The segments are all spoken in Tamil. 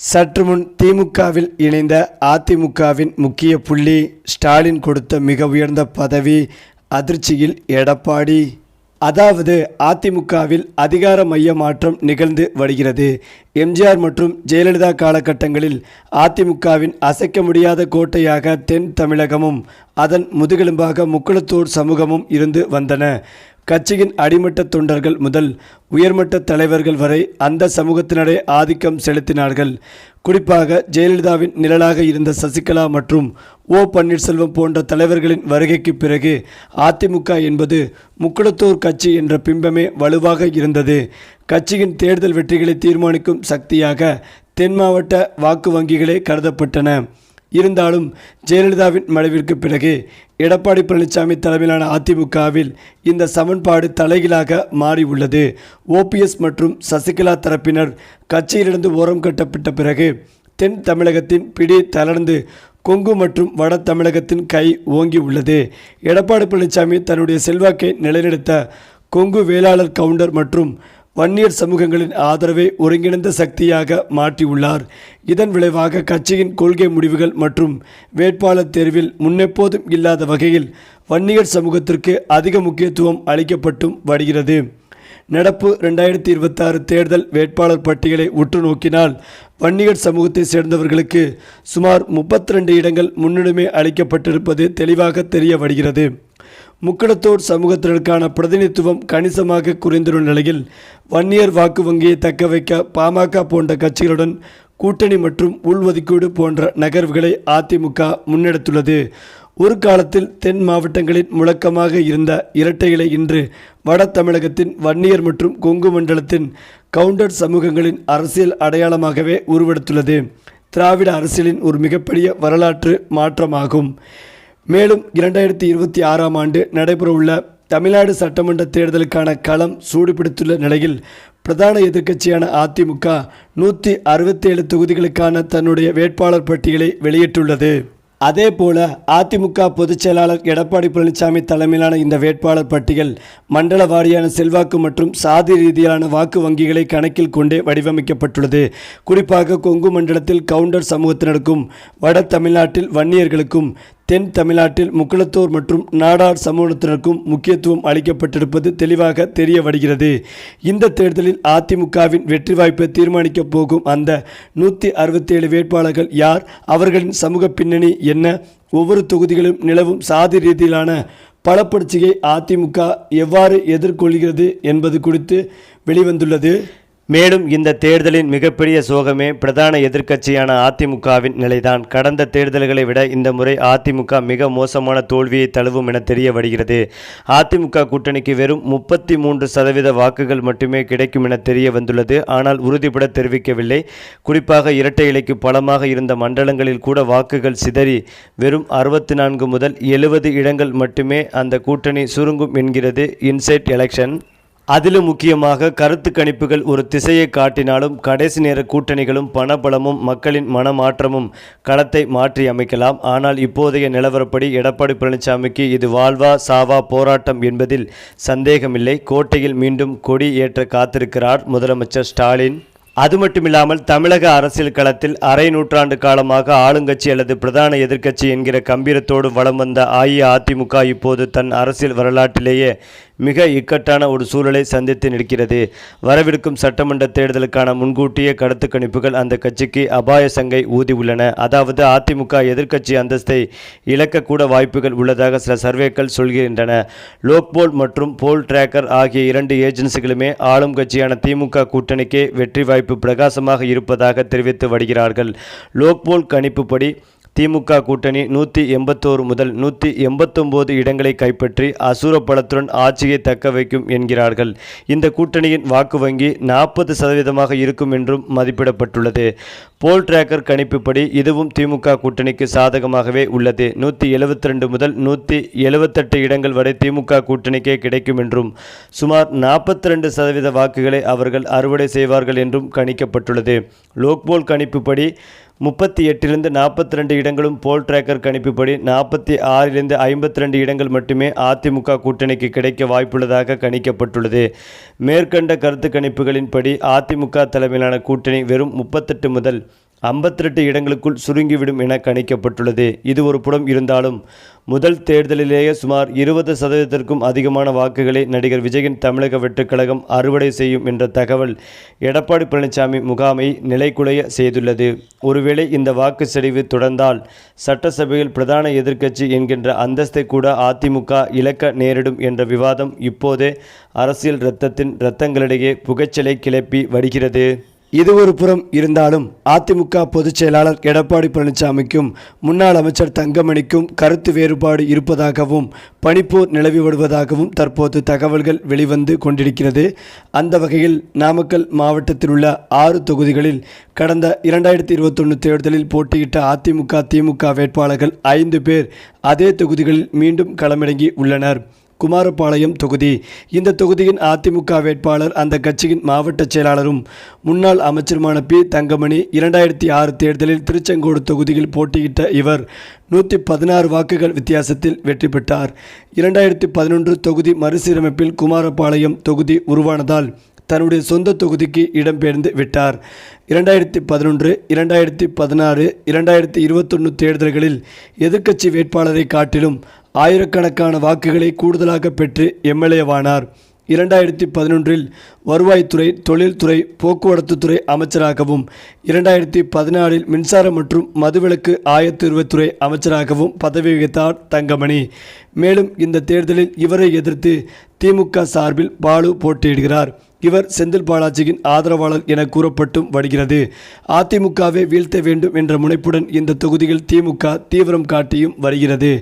சற்று முன் திமுகவில் இணைந்த அதிமுகவின் முக்கிய புள்ளி ஸ்டாலின் கொடுத்த மிக உயர்ந்த பதவி அதிர்ச்சியில் எடப்பாடி. அதாவது அதிமுகவில் அதிகார மைய மாற்றம் நிகழ்ந்து வருகிறது. எம்ஜிஆர் மற்றும் ஜெயலலிதா காலகட்டங்களில் அதிமுகவின் அசைக்க முடியாத கோட்டையாக தென் தமிழகமும் அதன் முதுகெலும்பாக முக்குளத்தூர் சமூகமும் இருந்து வந்தன. கட்சியின் அடிமட்ட தொண்டர்கள் முதல் உயர்மட்ட தலைவர்கள் வரை அந்த சமூகத்தினரே ஆதிக்கம் செலுத்தினார்கள். குறிப்பாக ஜெயலலிதாவின் நிழலாக இருந்த சசிகலா மற்றும் ஓ பன்னீர்செல்வம் போன்ற தலைவர்களின் வருகைக்கு பிறகு அதிமுக என்பது முக்குளத்தூர் கட்சி என்ற பிம்பமே வலுவாக இருந்தது. கட்சியின் தேர்தல் வெற்றிகளை தீர்மானிக்கும் சக்தியாக தென் மாவட்ட வாக்கு வங்கிகளே கருதப்பட்டன. இருந்தாலும் ஜெயலலிதாவின் மறைவிற்கு பிறகு எடப்பாடி பழனிசாமி தலைமையிலான அதிமுகவில் இந்த சமன்பாடு தலைகீழாக மாறி உள்ளது. ஓபிஎஸ் மற்றும் சசிகலா தரப்பினர் கட்சியிலிருந்து ஓரம் கட்டப்பட்ட பிறகு தென் தமிழகத்தின் பிடி தளர்ந்து கொங்கு மற்றும் வட தமிழகத்தின் கை ஓங்கி உள்ளது. எடப்பாடி பழனிசாமி தன்னுடைய செல்வாக்கை நிலைநிறுத்த கொங்கு வேளாளர் கவுண்டர் மற்றும் வன்னியர் சமூகங்களின் ஆதரவை ஒருங்கிணைந்த சக்தியாக மாற்றியுள்ளார். இதன் விளைவாக கட்சியின் கொள்கை முடிவுகள் மற்றும் வேட்பாளர் தேர்வில் முன்னெப்போதும் இல்லாத வகையில் வன்னியர் சமூகத்திற்கு அதிக முக்கியத்துவம் அளிக்கப்பட்டும் வருகிறது. நடப்பு 2026 தேர்தல் வேட்பாளர் பட்டியலை உற்று நோக்கினால் வன்னியர் சமூகத்தை சேர்ந்தவர்களுக்கு சுமார் 32 இடங்கள் முன்னுரிமை அளிக்கப்பட்டிருப்பது தெளிவாக தெரிய வருகிறது. முக்குளத்தூர் சமூகத்தினருக்கான பிரதிநிதித்துவம் கணிசமாக குறைந்துள்ள நிலையில் வன்னியர் வாக்கு வங்கியை தக்க வைக்க பாமக போன்ற கட்சிகளுடன் கூட்டணி மற்றும் உள்ஒதுக்கீடு போன்ற நகர்வுகளை அதிமுக முன்னெடுத்துள்ளது. ஒரு காலத்தில் தென் மாவட்டங்களின் முழக்கமாக இருந்த இரட்டை இலை இன்று வட தமிழகத்தின் வன்னியர் மற்றும் கொங்கு மண்டலத்தின் கவுண்டர் சமூகங்களின் அரசியல் அடையாளமாகவே உருவெடுத்துள்ளது. திராவிட அரசியலின் ஒரு மிகப்பெரிய வரலாற்று மாற்றமாகும். மேலும் 2026ஆம் ஆண்டு நடைபெறவுள்ள தமிழ்நாடு சட்டமன்ற தேர்தலுக்கான களம் சூடுபிடித்துள்ள நிலையில் பிரதான எதிர்க்கட்சியான அதிமுக 167 தொகுதிகளுக்கான தன்னுடைய வேட்பாளர் பட்டியலை வெளியிட்டுள்ளது. அதேபோல அதிமுக பொதுச் செயலாளர் எடப்பாடி பழனிசாமி தலைமையிலான இந்த வேட்பாளர் பட்டியல் மண்டல வாரியான செல்வாக்கு மற்றும் சாதி ரீதியிலான வாக்கு வங்கிகளை கணக்கில் கொண்டே வடிவமைக்கப்பட்டுள்ளது. குறிப்பாக கொங்கு மண்டலத்தில் கவுண்டர் சமூகத்தினருக்கும் வட தமிழ்நாட்டில் வன்னியர்களுக்கும் தென் தமிழ்நாட்டில் முக்குளத்தூர் மற்றும் நாடார் சமூகத்தினருக்கும் முக்கியத்துவம் அளிக்கப்பட்டிருப்பது தெளிவாக தெரிய வருகிறது. இந்த தேர்தலில் அதிமுகவின் வெற்றி வாய்ப்பை தீர்மானிக்கப் போகும் அந்த 167 வேட்பாளர்கள் யார், அவர்களின் சமூக பின்னணி என்ன, ஒவ்வொரு தொகுதிகளும் நிலவும் சாதி ரீதியிலான பலப்பரட்சியை அதிமுக எவ்வாறு எதிர்கொள்கிறது என்பது குறித்து வெளிவந்துள்ளது. மேலும் இந்த தேர்தலின் மிகப்பெரிய சோகமே பிரதான எதிர்க்கட்சியான அதிமுகவின் நிலைதான். கடந்த தேர்தல்களை விட இந்த முறை அதிமுக மிக மோசமான தோல்வியை தழுவும் என தெரிய வருகிறது. அதிமுக கூட்டணிக்கு வெறும் 33% வாக்குகள் மட்டுமே கிடைக்கும் என தெரிய வந்துள்ளது. ஆனால் உறுதிபட தெரிவிக்கவில்லை. குறிப்பாக இரட்டை இலைக்கு பலமாக இருந்த மண்டலங்களில் கூட வாக்குகள் சிதறி வெறும் 64 முதல் 70 இடங்கள் மட்டுமே அந்த கூட்டணி சுருங்கும் என்கிறது இன்சைட் எலெக்ஷன். அதிலும் முக்கியமாக கருத்து கணிப்புகள் ஒரு திசையை காட்டினாலும் கடைசி நேர கூட்டணிகளும் பணபலமும் மக்களின் மனமாற்றமும் களத்தை மாற்றி அமைக்கலாம். ஆனால் இப்போதைய நிலவரப்படி எடப்பாடி பழனிசாமிக்கு இது வாழ்வா சாவா போராட்டம் என்பதில் சந்தேகமில்லை. கோட்டையில் மீண்டும் கொடி ஏற்ற காத்திருக்கிறார் முதலமைச்சர் ஸ்டாலின். அது மட்டுமில்லாமல் தமிழக அரசியல் களத்தில் அரை நூற்றாண்டு காலமாக ஆளுங்கட்சி அல்லது பிரதான எதிர்க்கட்சி என்கிற கம்பீரத்தோடு வலம் வந்த அஇஅதிமுக இப்போது தன் அரசியல் வரலாற்றிலேயே மிக இக்கட்டான ஒரு சூழலை சந்தித்து நிற்கிறது. வரவிருக்கும் சட்டமன்ற தேர்தலுக்கான முன்கூட்டிய கருத்து கணிப்புகள் அந்த கட்சிக்கு அபாய சங்கை ஊதி உள்ளன. அதாவது அதிமுக எதிர்க்கட்சி அந்தஸ்தை இழக்கக்கூட வாய்ப்புகள் உள்ளதாக சில சர்வேக்கள் சொல்கின்றன. லோக்போல் மற்றும் போல் டிராக்கர் ஆகிய 2 ஏஜென்சிகளுமே ஆளும் கட்சியான திமுக கூட்டணிக்கே வெற்றி வாய்ப்பு பிரகாசமாக இருப்பதாக தெரிவித்து வருகிறார்கள். லோக்போல் கணிப்புப்படி திமுக கூட்டணி 181 முதல் 189 இடங்களை கைப்பற்றி அசுர பலத்துடன் ஆட்சியை தக்க வைக்கும் என்கிறார்கள். இந்த கூட்டணியின் வாக்கு வங்கி 40% இருக்கும் என்றும் மதிப்பிடப்பட்டுள்ளது. போல் டிராக்கர் கணிப்புப்படி இதுவும் திமுக கூட்டணிக்கு சாதகமாகவே உள்ளது. 172 முதல் 178 இடங்கள் வரை திமுக கூட்டணிக்கே கிடைக்கும் என்றும் சுமார் 42% வாக்குகளை அவர்கள் அறுவடை செய்வார்கள் என்றும் கணிக்கப்பட்டுள்ளது. லோக்போல் கணிப்புப்படி 38 42 இடங்களும், போல் டிராக்கர் கணிப்புப்படி 46 52 இடங்கள் மட்டுமே அதிமுக கூட்டணிக்கு கிடைக்க வாய்ப்புள்ளதாக கணிக்கப்பட்டுள்ளது. மேற்கண்ட கருத்து கணிப்புகளின்படி அதிமுக தலைமையிலான கூட்டணி வெறும் 38 முதல் 58 இடங்களுக்குள் சுருங்கிவிடும் என கணிக்கப்பட்டுள்ளது. இது ஒரு புறம் இருந்தாலும் முதல் தேர்தலிலேயே சுமார் 20%க்கும் அதிகமான வாக்குகளை நடிகர் விஜயின் தமிழக வெற்றிக் கழகம் அறுவடை செய்யும் என்ற தகவல் எடப்பாடி பழனிசாமி முகாமை நிலைகுலைய செய்துள்ளது. ஒருவேளை இந்த வாக்கு சரிவு தொடர்ந்தால் சட்டசபையில் பிரதான எதிர்க்கட்சி என்கின்ற அந்தஸ்தை கூட அதிமுக இழக்க நேரிடும் என்ற விவாதம் இப்போதே அரசியல் இரத்தங்களிடையே புகைச்சலை கிளப்பி வருகிறது. இது ஒரு புறம் இருந்தாலும் அதிமுக பொதுச் செயலாளர் எடப்பாடி பழனிசாமிக்கும் முன்னாள் அமைச்சர் தங்கமணிக்கும் கருத்து வேறுபாடு இருப்பதாகவும் பனிப்போர் நிலவி வருவதாகவும் தற்போது தகவல்கள் வெளிவந்து கொண்டிருக்கிறது. அந்த வகையில் நாமக்கல் மாவட்டத்தில் உள்ள 6 தொகுதிகளில் கடந்த 2021 தேர்தலில் போட்டியிட்ட அதிமுக திமுக வேட்பாளர்கள் 5 பேர் அதே தொகுதிகளில் மீண்டும் களமிறங்கி உள்ளனர். குமாரபாளையம் தொகுதி. இந்த தொகுதியின் அதிமுக வேட்பாளர் அந்த கட்சியின் மாவட்ட செயலாளரும் முன்னாள் அமைச்சருமான பி. தங்கமணி 2006 தேர்தலில் திருச்செங்கோடு தொகுதியில் போட்டியிட்ட இவர் 116 வாக்குகள் வித்தியாசத்தில் வெற்றி பெற்றார். 2011 தொகுதி மறுசீரமைப்பில் குமாரபாளையம் தொகுதி உருவானதால் தன்னுடைய சொந்த தொகுதிக்கு இடம்பெயர்ந்து விட்டார். 2011, 2016, 2021 தேர்தல்களில் எதிர்க்கட்சி வேட்பாளரை காட்டிலும் ஆயிரக்கணக்கான வாக்குகளை கூடுதலாக பெற்று எம்எல்ஏவானார். 2011 வருவாய்த்துறை, தொழில்துறை, போக்குவரத்துத்துறை அமைச்சராகவும் 2014 மின்சார மற்றும் மதுவிலக்கு ஆயத்தீர்வுத்துறை அமைச்சராகவும் பதவி வகித்தார் தங்கமணி. மேலும் இந்த தேர்தலில் இவரை எதிர்த்து திமுக சார்பில் பாலு போட்டியிடுகிறார். இவர் செந்தில் பாலாஜியின் ஆதரவாளர் என கூறப்பட்டும் வருகிறது. அதிமுகவை வீழ்த்த வேண்டும் என்ற முனைப்புடன் இந்த தொகுதியில் திமுக தீவிரம் காட்டியும் வருகிறது.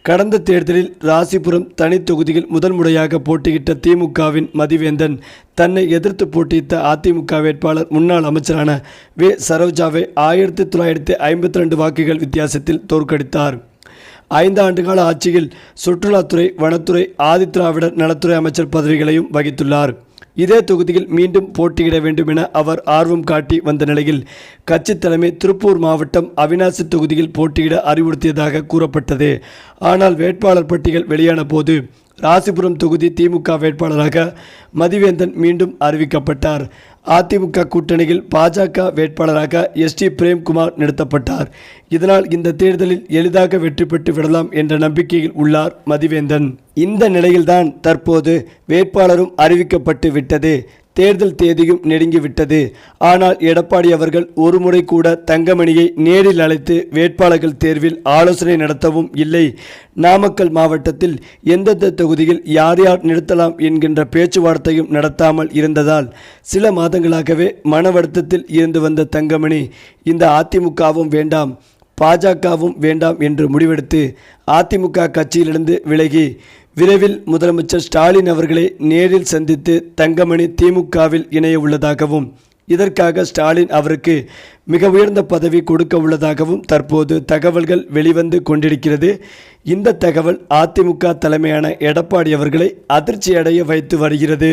கடந்த தேர்தலில் ராசிபுரம் தனி தொகுதியில் முதல் முறையாக போட்டியிட்ட திமுகவின் மதிவேந்தன் தன்னை எதிர்த்து போட்டியிட்ட அதிமுக வேட்பாளர் முன்னாள் அமைச்சரான வே. சரோஜாவை 1952 வாக்குகள் வித்தியாசத்தில் தோற்கடித்தார். 5 ஆண்டுகால ஆட்சியில் சுற்றுலாத்துறை, வனத்துறை, ஆதிதிராவிடர் நலத்துறை அமைச்சர் பதவிகளையும் வகித்துள்ளார். இதே தொகுதியில் மீண்டும் போட்டியிட வேண்டும் என அவர் ஆர்வம் காட்டி வந்த நிலையில் கட்சி தலைமை திருப்பூர் மாவட்டம் அவிநாசி தொகுதியில் போட்டியிட அறிவுறுத்தியதாக கூறப்பட்டது. ஆனால் வேட்பாளர் பட்டியல் வெளியான போது ராசிபுரம் தொகுதி திமுக வேட்பாளராக மதிவேந்தன் மீண்டும் அறிவிக்கப்பட்டார். அதிமுக கூட்டணியில் பாஜக வேட்பாளராக எஸ்.டி. பிரேம்குமார் நிறுத்தப்பட்டார். இதனால் இந்த தேர்தலில் எளிதாக வெற்றி பெற்று விடலாம் என்ற நம்பிக்கையில் உள்ளார் மதிவேந்தன். இந்த நிலையில்தான் தற்போது வேட்பாளரும் அறிவிக்கப்பட்டு விட்டது. தேர்தல் தேதியும் நெருங்கிவிட்டது. ஆனால் எடப்பாடி அவர்கள் ஒருமுறை கூட தங்கமணியை நேரில் அழைத்து வேட்பாளர்கள் தேர்வில் ஆலோசனை நடத்தவும் இல்லை. நாமக்கல் மாவட்டத்தில் எந்தெந்த தொகுதியில் யார் யார் நிறுத்தலாம் என்கின்ற பேச்சுவார்த்தையும் நடத்தாமல் இருந்ததால் சில மாதங்களாகவே மன வருத்தத்தில் இருந்து வந்த தங்கமணி இந்த அதிமுகவும் வேண்டாம், பாஜகவும் வேண்டாம் என்று முடிவெடுத்து அதிமுக கட்சியிலிருந்து விலகி விரைவில் முதலமைச்சர் ஸ்டாலின் அவர்களை நேரில் சந்தித்து தங்கமணி திமுகவில் இணைய உள்ளதாகவும் இதற்காக ஸ்டாலின் அவருக்கு மிக உயர்ந்த பதவி கொடுக்க உள்ளதாகவும் தற்போது தகவல்கள் வெளிவந்து கொண்டிருக்கிறது. இந்த தகவல் அதிமுக தலைமையான எடப்பாடி அவர்களை அதிர்ச்சி அடைய வைத்து வருகிறது.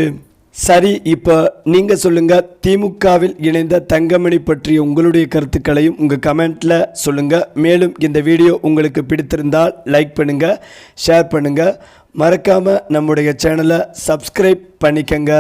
சரி, இப்போ நீங்கள் சொல்லுங்கள், திமுகவில் இணைந்த தங்கமணி பற்றி உங்களுடைய கருத்துக்களையும் உங்கள் கமெண்ட்டில் சொல்லுங்கள். மேலும் இந்த வீடியோ உங்களுக்கு பிடித்திருந்தால் லைக் பண்ணுங்கள், ஷேர் பண்ணுங்கள், மறக்காமல் நம்முடைய சேனலை சப்ஸ்கிரைப் பண்ணிக்கங்க.